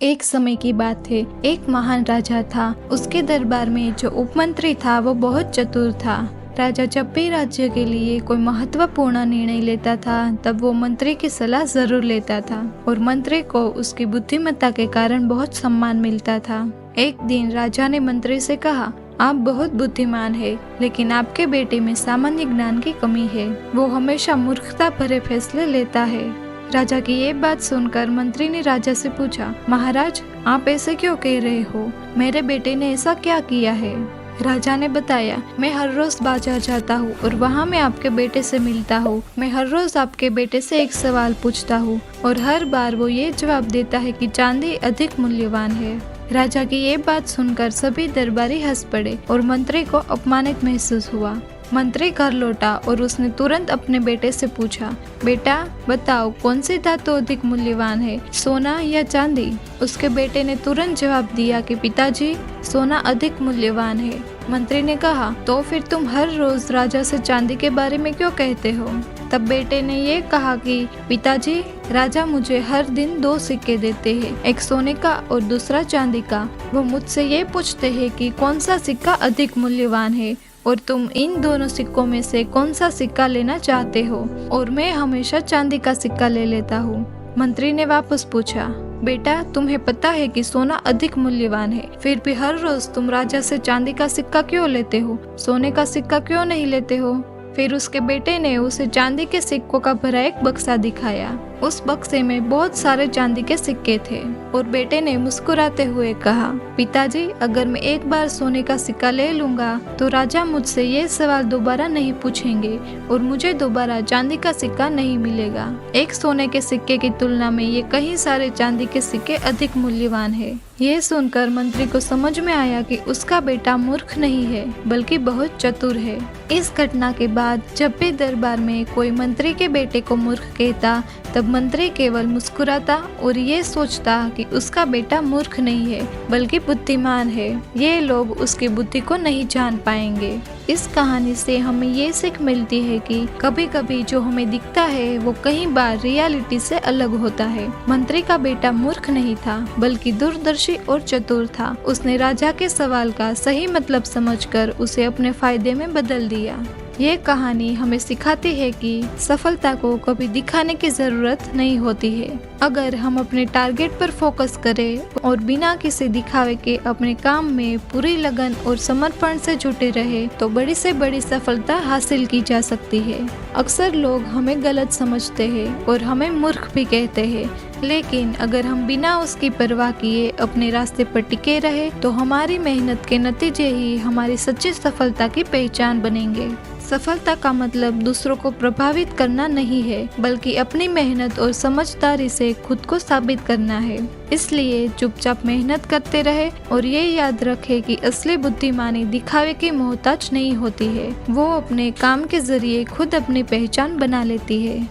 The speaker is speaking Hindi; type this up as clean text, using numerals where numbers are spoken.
एक समय की बात है। एक महान राजा था। उसके दरबार में जो उपमंत्री था वो बहुत चतुर था। राजा जब भी राज्य के लिए कोई महत्वपूर्ण निर्णय लेता था तब वो मंत्री की सलाह जरूर लेता था और मंत्री को उसकी बुद्धिमत्ता के कारण बहुत सम्मान मिलता था। एक दिन राजा ने मंत्री से कहा, आप बहुत बुद्धिमान है, लेकिन आपके बेटे में सामान्य ज्ञान की कमी है। वो हमेशा मूर्खता भरे फैसले लेता है। राजा की ये बात सुनकर मंत्री ने राजा से पूछा, महाराज आप ऐसे क्यों कह रहे हो? मेरे बेटे ने ऐसा क्या किया है? राजा ने बताया, मैं हर रोज बाजार जाता हूँ और वहाँ मैं आपके बेटे से मिलता हूँ। मैं हर रोज आपके बेटे से एक सवाल पूछता हूँ और हर बार वो ये जवाब देता है कि चांदी अधिक मूल्यवान है। राजा की ये बात सुनकर सभी दरबारी हंस पड़े और मंत्री को अपमानित महसूस हुआ। मंत्री घर लौटा और उसने तुरंत अपने बेटे से पूछा, बेटा बताओ कौन सी धातु अधिक मूल्यवान है, सोना या चांदी? उसके बेटे ने तुरंत जवाब दिया कि पिताजी सोना अधिक मूल्यवान है। मंत्री ने कहा, तो फिर तुम हर रोज राजा से चांदी के बारे में क्यों कहते हो? तब बेटे ने ये कहा कि पिताजी राजा मुझे हर दिन 2 सिक्के देते हैं, एक सोने का और दूसरा चांदी का। वो मुझसे ये पूछते हैं कि कौन सा सिक्का अधिक मूल्यवान है और तुम इन दोनों सिक्कों में से कौन सा सिक्का लेना चाहते हो, और मैं हमेशा चांदी का सिक्का ले लेता हूँ। मंत्री ने वापस पूछा, बेटा तुम्हें पता है कि सोना अधिक मूल्यवान है, फिर भी हर रोज तुम राजा से चांदी का सिक्का क्यों लेते हो, सोने का सिक्का क्यों नहीं लेते हो? फिर उसके बेटे ने उसे चांदी के सिक्कों का भरा एक बक्सा दिखाया। उस बक्से में बहुत सारे चांदी के सिक्के थे और बेटे ने मुस्कुराते हुए कहा, पिताजी अगर मैं एक बार सोने का सिक्का ले लूंगा तो राजा मुझसे ये सवाल दोबारा नहीं पूछेंगे और मुझे दोबारा चांदी का सिक्का नहीं मिलेगा। एक सोने के सिक्के की तुलना में ये कई सारे चांदी के सिक्के अधिक मूल्यवान है। ये सुनकर मंत्री को समझ में आया कि उसका बेटा मूर्ख नहीं है बल्कि बहुत चतुर है। इस घटना के बाद जब भी दरबार में कोई मंत्री के बेटे को मूर्ख कहता तब मंत्री केवल मुस्कुराता और ये सोचता कि उसका बेटा मूर्ख नहीं है बल्कि बुद्धिमान है। ये लोग उसकी बुद्धि को नहीं जान पाएंगे। इस कहानी से हमें ये सीख मिलती है कि कभी कभी जो हमें दिखता है वो कई बार रियलिटी से अलग होता है। मंत्री का बेटा मूर्ख नहीं था बल्कि दूरदर्शी और चतुर था। उसने राजा के सवाल का सही मतलब समझकर उसे अपने फायदे में बदल दिया। ये कहानी हमें सिखाती है कि सफलता को कभी दिखाने की जरूरत नहीं होती है। अगर हम अपने टारगेट पर फोकस करें और बिना किसी दिखावे के अपने काम में पूरी लगन और समर्पण से जुटे रहे तो बड़ी से बड़ी सफलता हासिल की जा सकती है। अक्सर लोग हमें गलत समझते हैं और हमें मूर्ख भी कहते हैं, लेकिन अगर हम बिना उसकी परवाह किए अपने रास्ते पर टिके रहे तो हमारी मेहनत के नतीजे ही हमारी सच्ची सफलता की पहचान बनेंगे। सफलता का मतलब दूसरों को प्रभावित करना नहीं है बल्कि अपनी मेहनत और समझदारी से खुद को साबित करना है। इसलिए चुपचाप मेहनत करते रहे और ये याद रखे कि असली बुद्धिमानी दिखावे की मोहताज नहीं होती है, वो अपने काम के जरिए खुद अपनी पहचान बना लेती है।